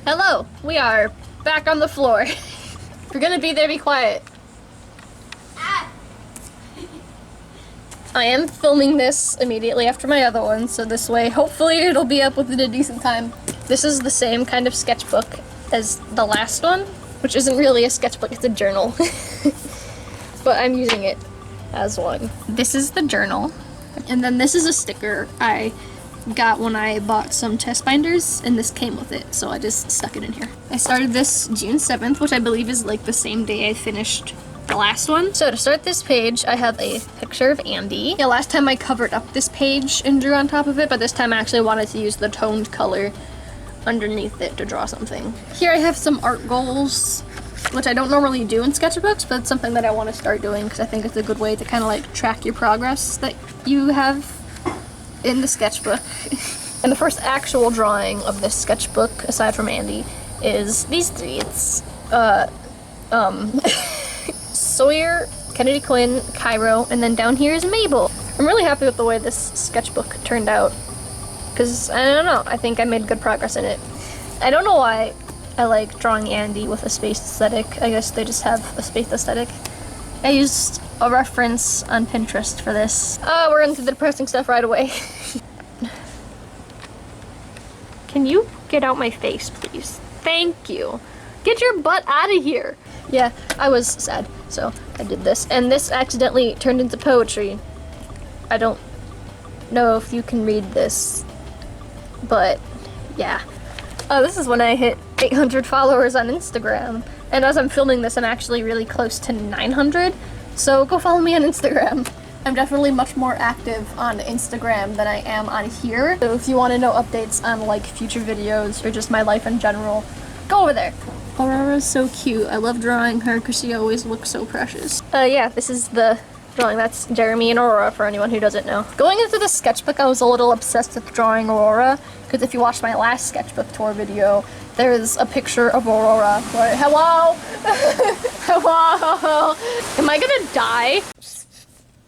Hello, we are back on the floor. If you're gonna be there, be quiet. I am filming this immediately after my other one, so this way, hopefully it'll be up within a decent time. This is the same kind of sketchbook as the last one, which isn't really a sketchbook, it's a journal. But I'm using it as one. This is the journal, and then this is a sticker I got when I bought some test binders, and this came with it, so I just stuck it in here. I started this June 7th, which I believe is like the same day I finished the last one. So to start this page, I have a picture of Andy. Yeah, last time I covered up this page and drew on top of it, but this time I actually wanted to use the toned color underneath it to draw something. Here I have some art goals, which I don't normally do in sketchbooks, but it's something that I want to start doing because I think it's a good way to kind of like track your progress that you have in the sketchbook. And the first actual drawing of this sketchbook, aside from Andy, is these three. It's Sawyer, Kennedy Quinn, Cairo, and then down here is Mabel. I'm really happy with the way this sketchbook turned out, because, I don't know, I think I made good progress in it. I don't know why I like drawing Andy with a space aesthetic. I guess they just have a space aesthetic. I used a reference on Pinterest for this. We're into the depressing stuff right away. Can you get out my face, please? Thank you. Get your butt out of here. Yeah, I was sad, so I did this. And this accidentally turned into poetry. I don't know if you can read this, but yeah. This is when I hit 800 followers on Instagram. And as I'm filming this, I'm actually really close to 900. So go follow me on Instagram. I'm definitely much more active on Instagram than I am on here. So if you want to know updates on like future videos or just my life in general, go over there. Aurora's so cute. I love drawing her because she always looks so precious. Yeah, this is the drawing. That's Jeremy and Aurora for anyone who doesn't know. Going into the sketchbook, I was a little obsessed with drawing Aurora because if you watched my last sketchbook tour video, there's a picture of Aurora. Where, hello? Hello? Am I gonna die?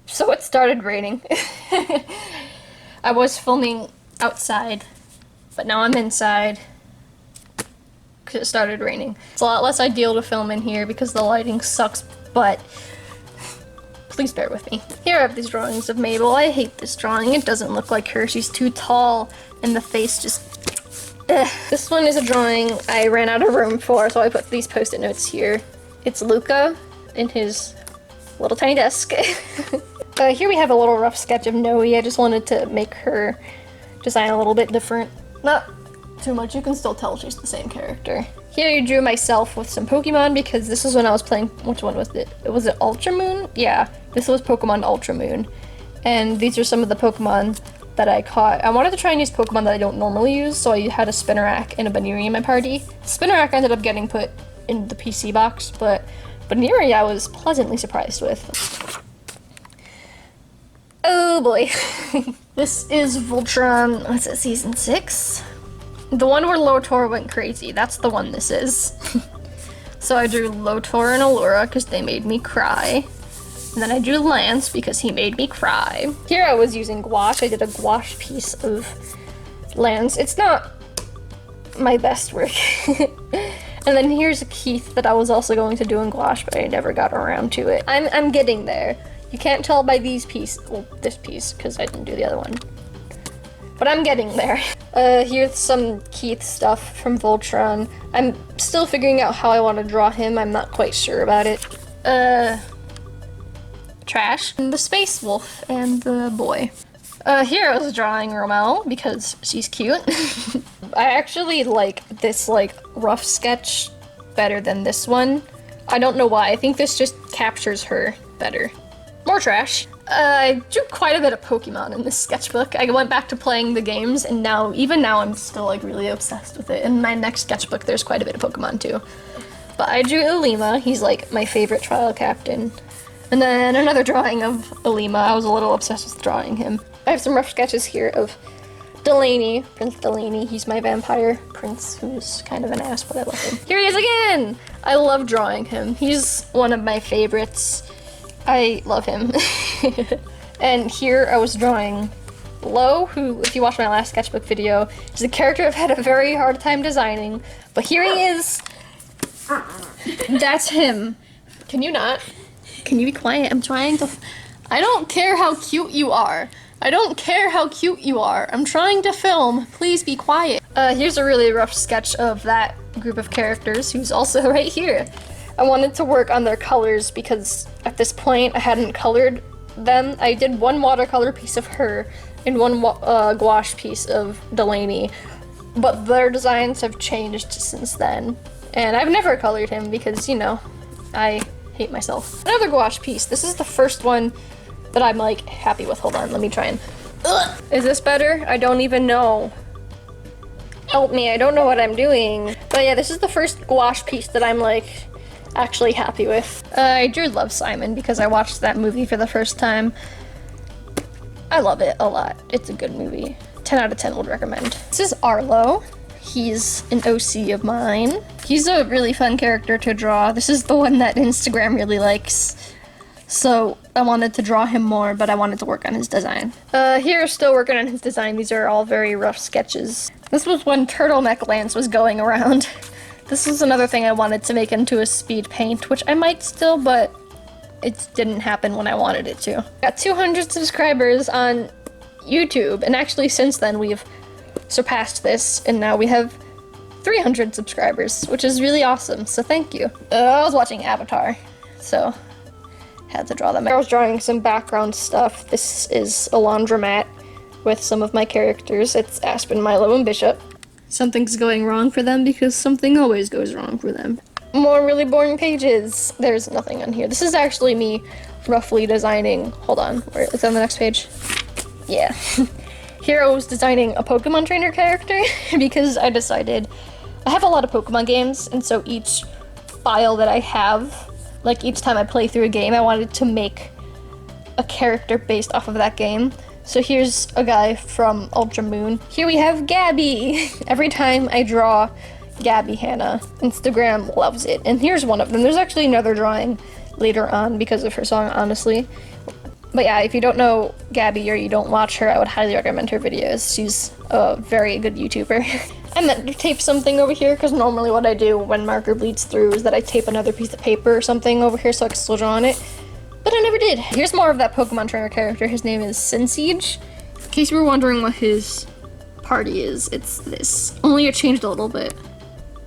So it started raining. I was filming outside, but now I'm inside because it started raining. It's a lot less ideal to film in here because the lighting sucks, but please bear with me. Here I have these drawings of Mabel. I hate this drawing. It doesn't look like her. She's too tall and the face just... Ugh. This one is a drawing I ran out of room for, so I put these post-it notes here. It's Luca in his little tiny desk. Here we have a little rough sketch of Noe. I just wanted to make her design a little bit different. Not too much, you can still tell she's the same character. Here I drew myself with some Pokemon because this was when I was playing, which one was it? Was it Ultra Moon? Yeah, this was Pokemon Ultra Moon. And these are some of the Pokemon that I caught. I wanted to try and use Pokemon that I don't normally use, so I had a Spinarak and a Baneri in my party. Spinarak ended up getting put in the PC box, but Baneri I was pleasantly surprised with. Oh boy. This is Voltron, what's it, season 6? The one where Lotor went crazy, that's the one this is. So I drew Lotor and Allura because they made me cry. And then I drew Lance because he made me cry. Here I was using gouache. I did a gouache piece of Lance. It's not my best work. And then here's a Keith that I was also going to do in gouache, but I never got around to it. I'm getting there. You can't tell by these pieces, well, this piece, because I didn't do the other one. But I'm getting there. Here's some Keith stuff from Voltron. I'm still figuring out how I want to draw him. I'm not quite sure about it. Trash. And the space wolf and the boy. Here I was drawing Rommel because she's cute. I actually like this like rough sketch better than this one. I don't know why. I think this just captures her better. More trash. I drew quite a bit of Pokemon in this sketchbook. I went back to playing the games, and even now I'm still like really obsessed with it. In my next sketchbook there's quite a bit of Pokemon too. But I drew Ulima. He's like my favorite trial captain. And then another drawing of Ulima. I was a little obsessed with drawing him. I have some rough sketches here of Delaney, Prince Delaney. He's my vampire prince who's kind of an ass, but I love him. Here he is again! I love drawing him. He's one of my favorites. I love him. And here I was drawing Lo, who, if you watched my last sketchbook video, is a character I've had a very hard time designing, but here he is. That's him. Can you not? Can you be quiet? I'm trying to... I don't care how cute you are. I don't care how cute you are. I'm trying to film. Please be quiet. Here's a really rough sketch of that group of characters, who's also right here. I wanted to work on their colors because at this point I hadn't colored them. I did one watercolor piece of her and one gouache piece of Delaney, but their designs have changed since then. And I've never colored him because, you know, I hate myself. Another gouache piece. This is the first one that I'm like happy with. Hold on, let me try and... Ugh. Is this better? I don't even know. Help me, I don't know what I'm doing. But yeah, this is the first gouache piece that I'm like actually happy with. I drew Love, Simon because I watched that movie for the first time. I love it a lot. It's a good movie. 10 out of 10 would recommend. This is Arlo. He's an OC of mine. He's a really fun character to draw. This is the one that Instagram really likes. So I wanted to draw him more, but I wanted to work on his design. Here, still working on his design. These are all very rough sketches. This was when Turtleneck Lance was going around. This is another thing I wanted to make into a speed paint, which I might still, but it didn't happen when I wanted it to. Got 200 subscribers on YouTube, and actually since then we've surpassed this, and now we have 300 subscribers, which is really awesome, so thank you. I was watching Avatar, so had to draw them. I was drawing some background stuff. This is a laundromat with some of my characters. It's Aspen, Milo, and Bishop. Something's going wrong for them because something always goes wrong for them. More really boring pages. There's nothing on here. This is actually me roughly designing. Hold on, where it's on the next page. Yeah. Here I was designing a Pokemon trainer character because I decided I have a lot of Pokemon games, and so each file that I have, like each time I play through a game, I wanted to make a character based off of that game. So here's a guy from Ultra Moon. Here we have Gabby. Every time I draw Gabby Hannah, Instagram loves it. And here's one of them. There's actually another drawing later on because of her song, Honestly. But yeah, if you don't know Gabby or you don't watch her, I would highly recommend her videos. She's a very good YouTuber. I meant to tape something over here because normally what I do when marker bleeds through is that I tape another piece of paper or something over here so I can still draw on it. But I never did. Here's more of that Pokemon trainer character. His name is Siege. In case you were wondering what his party is, it's this. Only it changed a little bit.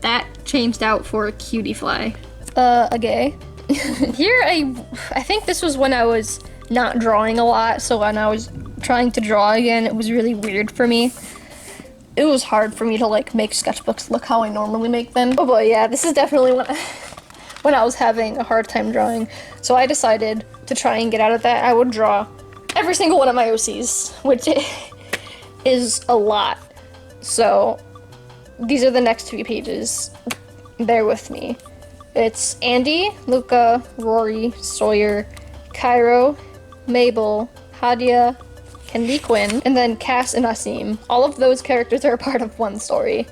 That changed out for a cutie fly. A gay. Here I think this was when I was not drawing a lot, so when I was trying to draw again, it was really weird for me. It was hard for me to like make sketchbooks look how I normally make them. Oh boy, yeah, this is definitely when I was having a hard time drawing. So I decided to try and get out of that. I would draw every single one of my OCs, which is a lot. So these are the next few pages. Bear with me. It's Andy, Luca, Rory, Sawyer, Cairo, Mabel, Hadia, Candy Quinn, and then Cass and Asim. All of those characters are a part of one story.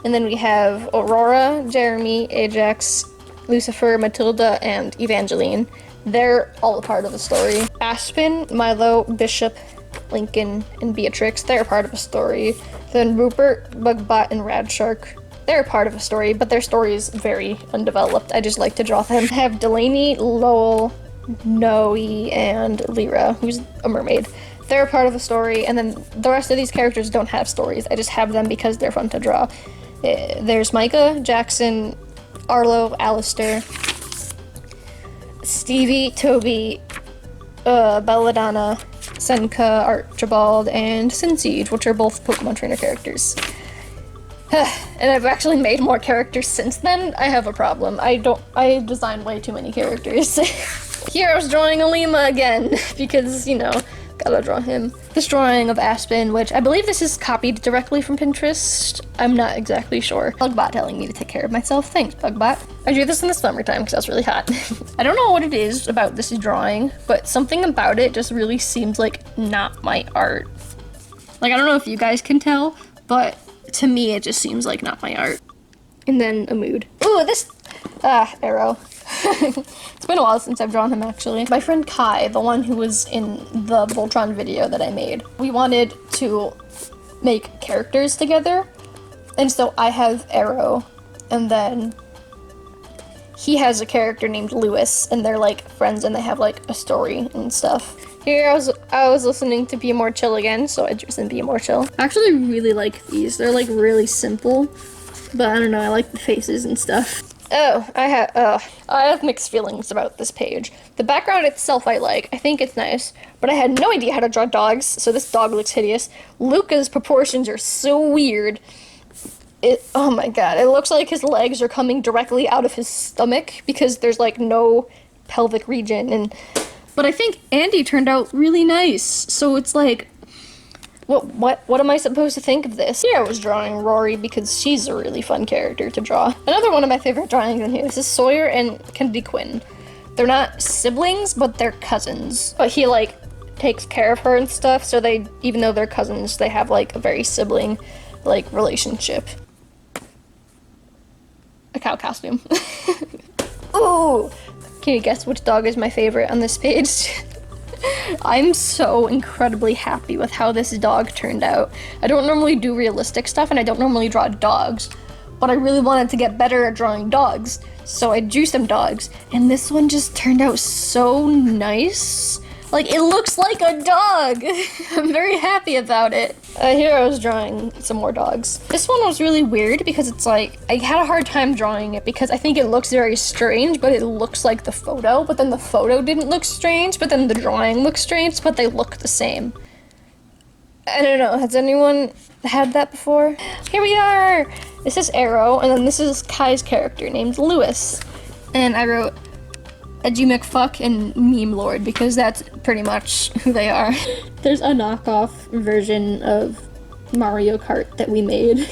And then we have Aurora, Jeremy, Ajax, Lucifer, Matilda, and Evangeline. They're all a part of the story. Aspen, Milo, Bishop, Lincoln, and Beatrix, they're a part of a story. Then Rupert, Bugbot, and Radshark, they're a part of a story, but their story is very undeveloped. I just like to draw them. I have Delaney, Lowell, Noe, and Lyra, who's a mermaid. They're a part of a story, and then the rest of these characters don't have stories. I just have them because they're fun to draw. There's Micah, Jackson, Arlo, Alistair, Stevie, Toby, Belladonna, Senka, Archibald, and Siege, which are both Pokemon trainer characters. And I've actually made more characters since then. I have a problem. I designed way too many characters. Here I was drawing Alima again, because, you know, gotta draw him. This drawing of Aspen, which I believe this is copied directly from Pinterest. I'm not exactly sure. Bugbot telling me to take care of myself. Thanks, Bugbot. I drew this in the summertime because I was really hot. I don't know what it is about this drawing, but something about it just really seems like not my art. Like, I don't know if you guys can tell, but to me it just seems like not my art. And then a mood. Ooh, this arrow. It's been a while since I've drawn him, actually. My friend Kai, the one who was in the Voltron video that I made, we wanted to make characters together. And so I have Arrow, and then he has a character named Lewis, and they're like friends, and they have like a story and stuff. Here I was listening to Be More Chill again, so I drew some Be More Chill. I actually really like these. They're like really simple, but I don't know, I like the faces and stuff. Oh, I have mixed feelings about this page. The background itself I like. I think it's nice, but I had no idea how to draw dogs, so this dog looks hideous. Luca's proportions are so weird. Oh my god, it looks like his legs are coming directly out of his stomach because there's like no pelvic region. But I think Andy turned out really nice, so it's like, what am I supposed to think of this? Here I was drawing Rory because she's a really fun character to draw. Another one of my favorite drawings in here. This is Sawyer and Kennedy Quinn. They're not siblings, but they're cousins. But he like takes care of her and stuff, so they, even though they're cousins, they have like a very sibling like relationship. A cow costume. Ooh! Can you guess which dog is my favorite on this page? I'm so incredibly happy with how this dog turned out. I don't normally do realistic stuff, and I don't normally draw dogs, but I really wanted to get better at drawing dogs, so I drew some dogs, and this one just turned out so nice. Like, it looks like a dog! I'm very happy about it. Here I was drawing some more dogs. This one was really weird because it's like, I had a hard time drawing it because I think it looks very strange, but it looks like the photo, but then the photo didn't look strange, but then the drawing looks strange, but they look the same. I don't know, has anyone had that before? Here we are! This is Arrow, and then this is Kai's character named Lewis. And I wrote Edgy McFuck and Meme Lord because that's pretty much who they are. There's a knockoff version of Mario Kart that we made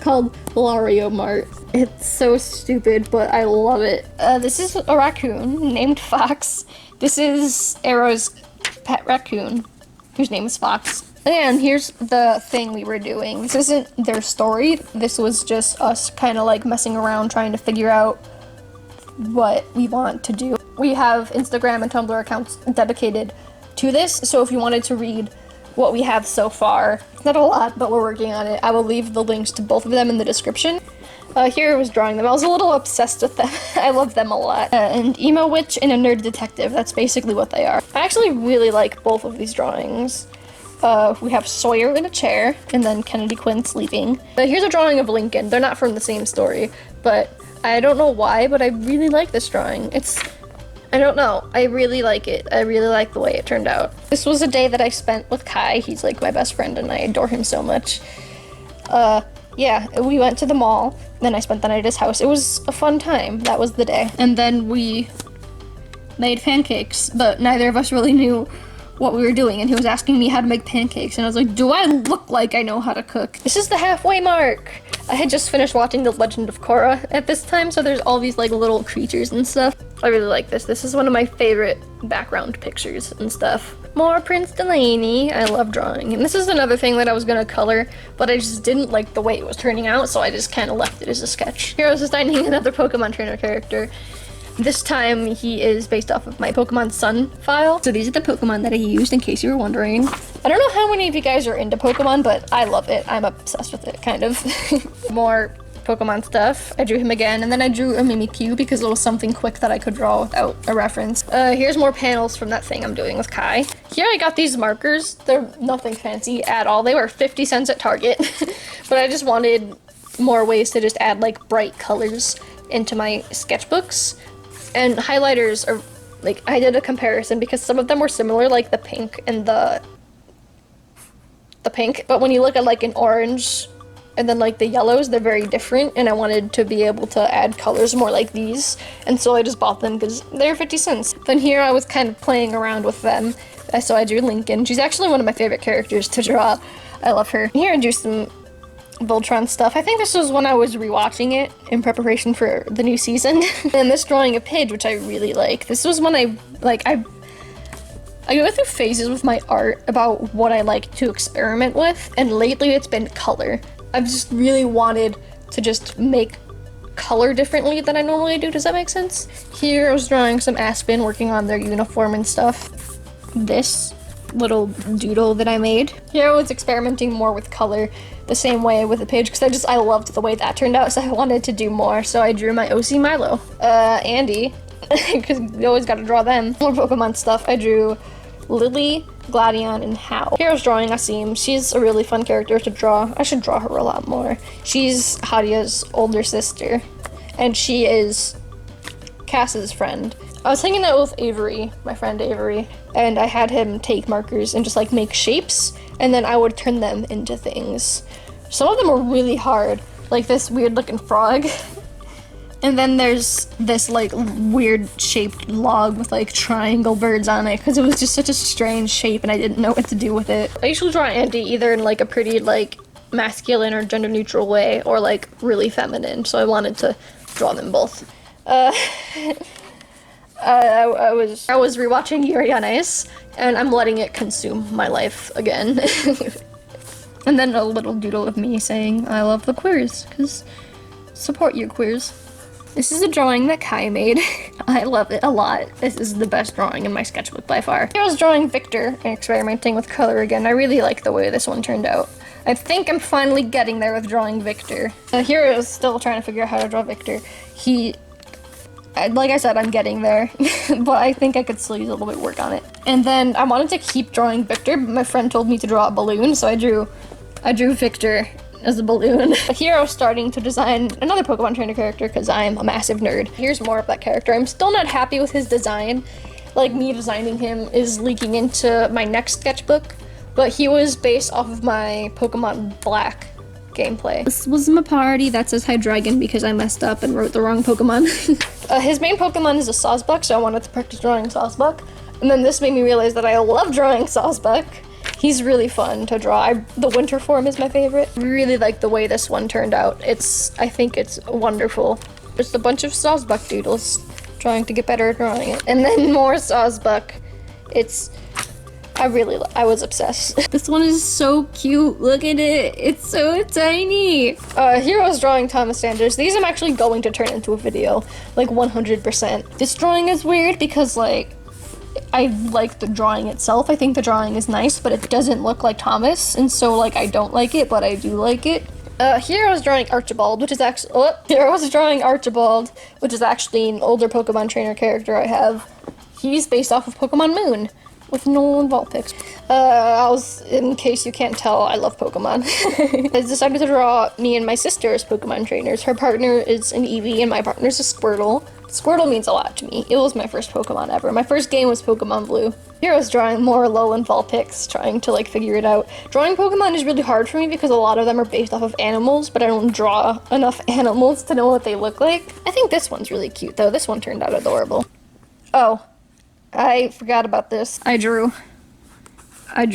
called Lario Mart. It's so stupid, but I love it. This is a raccoon named Fox. This is Arrow's pet raccoon, whose name is Fox. And here's the thing we were doing. This isn't their story. This was just us kind of like messing around trying to figure out what we want to do. We have Instagram and Tumblr accounts dedicated to this, so if you wanted to read what we have so far, it's not a lot, but we're working on it. I will leave the links to both of them in the description. Here I was drawing them. I was a little obsessed with them. I love them a lot. An emo witch and a nerd detective. That's basically what they are. I actually really like both of these drawings. We have Sawyer in a chair, and then Kennedy Quinn sleeping. Here's a drawing of Lincoln. They're not from the same story, but I don't know why, but I really like this drawing. I don't know, I really like it. I really like the way it turned out. This was a day that I spent with Kai. He's like my best friend and I adore him so much. Yeah, we went to the mall, then I spent the night at his house. It was a fun time. That was the day. And then we made pancakes, but neither of us really knew what we were doing, and he was asking me how to make pancakes, and I was like, do I look like I know how to cook? This is the halfway mark! I had just finished watching The Legend of Korra at this time, so there's all these like little creatures and stuff. I really like this. This is one of my favorite background pictures and stuff. More Prince Delaney. I love drawing. And this is another thing that I was gonna color, but I just didn't like the way it was turning out, so I just kind of left it as a sketch. Here I was designing another Pokemon trainer character. This time he is based off of my Pokemon Sun file. So these are the Pokemon that I used, in case you were wondering. I don't know how many of you guys are into Pokemon, but I love it. I'm obsessed with it, kind of. More Pokemon stuff. I drew him again, and then I drew a Mimikyu because it was something quick that I could draw without a reference. Here's more panels from that thing I'm doing with Kai. Here I got these markers. They're nothing fancy at all. They were 50 cents at Target, but I just wanted more ways to just add like bright colors into my sketchbooks. And highlighters are, like, I did a comparison because some of them were similar, like the pink and the pink, but when you look at like an orange and then like the yellows, they're very different, and I wanted to be able to add colors more like these, and so I just bought them because they're 50 cents. Then here I was kind of playing around with them, so I drew Lincoln. She's actually one of my favorite characters to draw. I love her. Here I drew some Voltron stuff. I think this was when I was rewatching it in preparation for the new season. And this drawing of Paige, which I really like. This was when I go through phases with my art about what I like to experiment with, and lately it's been color. I've just really wanted to just make color differently than I normally do. Does that make sense? Here I was drawing some Aspen, working on their uniform and stuff. This little doodle that I made. Here I was experimenting more with color the same way with the page because I loved the way that turned out, so I wanted to do more. So I drew my OC Milo, Andy, because you always got to draw them. More Pokemon stuff. I drew Lily, Gladion, and Hal. Here I was drawing Asim. She's a really fun character to draw. I should draw her a lot more. She's Hadia's older sister, and she is Cass's friend. I was hanging out with Avery, my friend Avery, and I had him take markers and just like make shapes, and then I would turn them into things. Some of them were really hard, like this weird looking frog. And then there's this like weird shaped log with like triangle birds on it because it was just such a strange shape and I didn't know what to do with it. I usually draw Andy either in like a pretty like masculine or gender neutral way or like really feminine, so I wanted to draw them both. I was rewatching Yuri on Ice and I'm letting it consume my life again. And then a little doodle of me saying I love the queers because support you queers. This is a drawing that Kai made. I love it a lot. This is the best drawing in my sketchbook by far. I was drawing Viktor and experimenting with color again. I really like the way this one turned out. I think I'm finally getting there with drawing Viktor. Here I was still trying to figure out how to draw Viktor. Like I said, I'm getting there, but I think I could still use a little bit of work on it. And then I wanted to keep drawing Viktor, but my friend told me to draw a balloon, so I drew Viktor as a balloon. Here I was starting to design another Pokemon trainer character because I'm a massive nerd. Here's more of that character. I'm still not happy with his design. Like, me designing him is leaking into my next sketchbook, but he was based off of my Pokemon Black gameplay. This was my party that says Hydreigon because I messed up and wrote the wrong Pokemon. His main Pokemon is a Sawsbuck, so I wanted to practice drawing Sawsbuck. And then this made me realize that I love drawing Sawsbuck. He's really fun to draw. The winter form is my favorite. I really like the way this one turned out. I think it's wonderful. Just a bunch of Sawsbuck doodles trying to get better at drawing it. And then more Sawsbuck. I was obsessed. This one is so cute. Look at it. It's so tiny. Here I was drawing Thomas Sanders. These I'm actually going to turn into a video, like 100%. This drawing is weird because like, I like the drawing itself. I think the drawing is nice, but it doesn't look like Thomas, and so like I don't like it, but I do like it. Here I was drawing Archibald, which is actually an older Pokemon trainer character I have. He's based off of Pokemon Moon with Nolan Vulpix. In case you can't tell, I love Pokemon. I decided to draw me and my sister as Pokemon trainers. Her partner is an Eevee and my partner's a Squirtle. Squirtle means a lot to me. It was my first Pokemon ever. My first game was Pokemon Blue. Here I was drawing more Alolan Vulpix, trying to like figure it out. Drawing Pokemon is really hard for me because a lot of them are based off of animals, but I don't draw enough animals to know what they look like. I think this one's really cute though. This one turned out adorable. Oh, I forgot about this. I drew a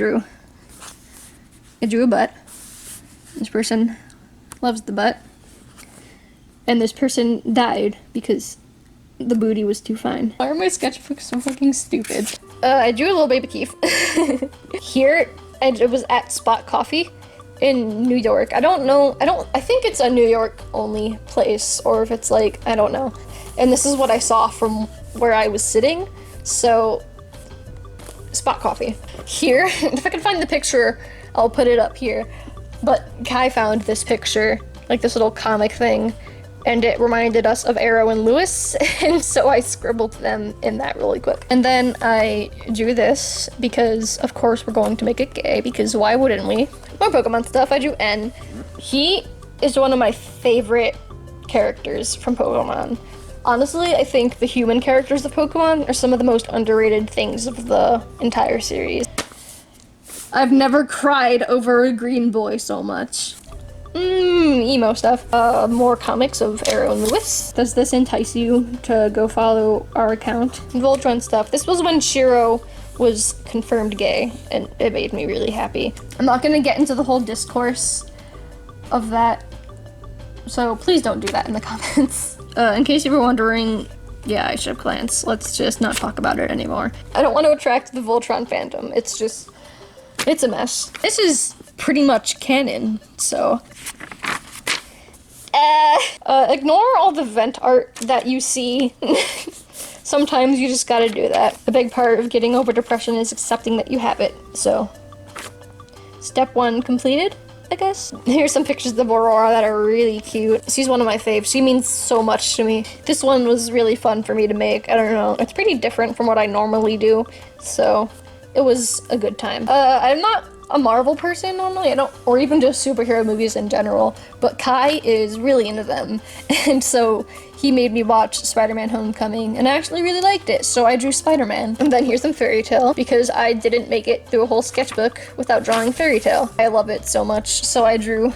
butt. This person loves the butt. And this person died because the booty was too fine. Why are my sketchbooks so fucking stupid? I drew a little baby Keith. Here, it was at Spot Coffee in New York. I think it's a New York only place, or if it's like, I don't know. And this is what I saw from where I was sitting. So, Spot Coffee. Here, if I can find the picture, I'll put it up here. But Kai found this picture, like this little comic thing, and it reminded us of Arrow and Lewis, and so I scribbled them in that really quick. And then I drew this because, of course, we're going to make it gay, because why wouldn't we? More Pokemon stuff. I drew N. He is one of my favorite characters from Pokemon. Honestly, I think the human characters of Pokemon are some of the most underrated things of the entire series. I've never cried over a green boy so much. Emo stuff. More comics of Arrow and Lewis. Does this entice you to go follow our account? Voltron stuff. This was when Shiro was confirmed gay, and it made me really happy. I'm not gonna get into the whole discourse of that, so please don't do that in the comments. In case you were wondering, yeah, I should have clans. Let's just not talk about it anymore. I don't want to attract the Voltron fandom. It's a mess. This is pretty much canon, so. Ignore all the vent art that you see. Sometimes you just gotta do that. A big part of getting over depression is accepting that you have it, so. Step 1 completed, I guess. Here's some pictures of Aurora that are really cute. She's one of my faves. She means so much to me. This one was really fun for me to make. I don't know. It's pretty different from what I normally do, so it was a good time. I'm not a Marvel person normally, or even just superhero movies in general, but Kai is really into them, and so he made me watch Spider-Man Homecoming, and I actually really liked it, so I drew Spider-Man. And then here's some fairy tale, because I didn't make it through a whole sketchbook without drawing fairy tale. I love it so much, so I drew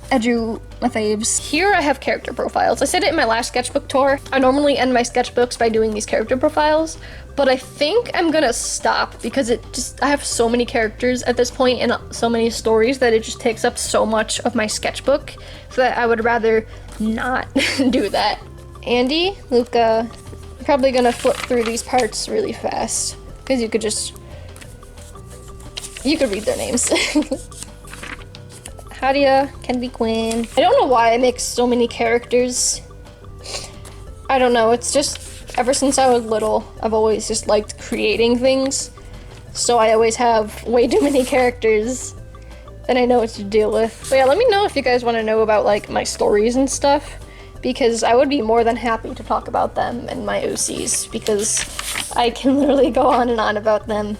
my faves. Here I have character profiles. I said it in my last sketchbook tour. I normally end my sketchbooks by doing these character profiles, but I think I'm gonna stop because I have so many characters at this point and so many stories that it just takes up so much of my sketchbook that I would rather not do that. Andy, Luca, I'm probably gonna flip through these parts really fast because you could read their names. Hadia, Candy Quinn. I don't know why I make so many characters. I don't know, it's just ever since I was little, I've always just liked creating things. So I always have way too many characters and I know what to deal with. But yeah, let me know if you guys want to know about like my stories and stuff, because I would be more than happy to talk about them and my OCs, because I can literally go on and on about them.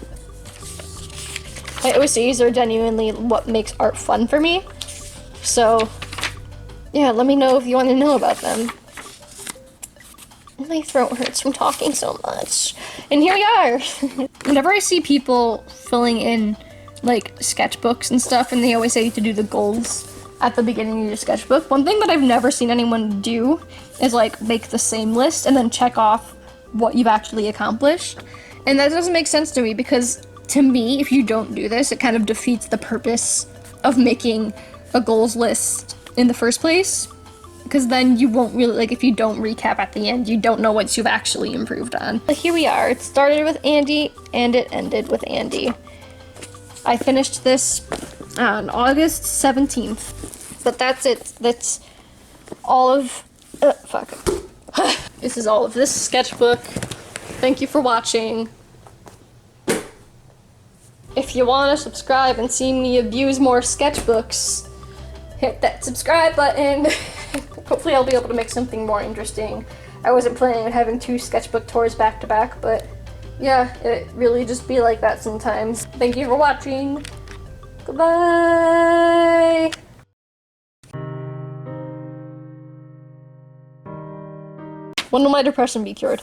My OCs are genuinely what makes art fun for me. So yeah, let me know if you want to know about them. My throat hurts from talking so much. And here we are! Whenever I see people filling in like sketchbooks and stuff, and they always say to do the goals at the beginning of your sketchbook, one thing that I've never seen anyone do is like make the same list and then check off what you've actually accomplished. And that doesn't make sense to me, because to me, if you don't do this, it kind of defeats the purpose of making a goals list in the first place. Because then you won't really, like, if you don't recap at the end, you don't know what you've actually improved on. But here we are. It started with Andy, and it ended with Andy. I finished this on August 17th. But that's it. That's all of... This is all of this sketchbook. Thank you for watching. If you want to subscribe and see me abuse more sketchbooks, hit that subscribe button. Hopefully I'll be able to make something more interesting. I wasn't planning on having 2 sketchbook tours back to back, but yeah, it really just be like that sometimes. Thank you for watching. Goodbye! When will my depression be cured?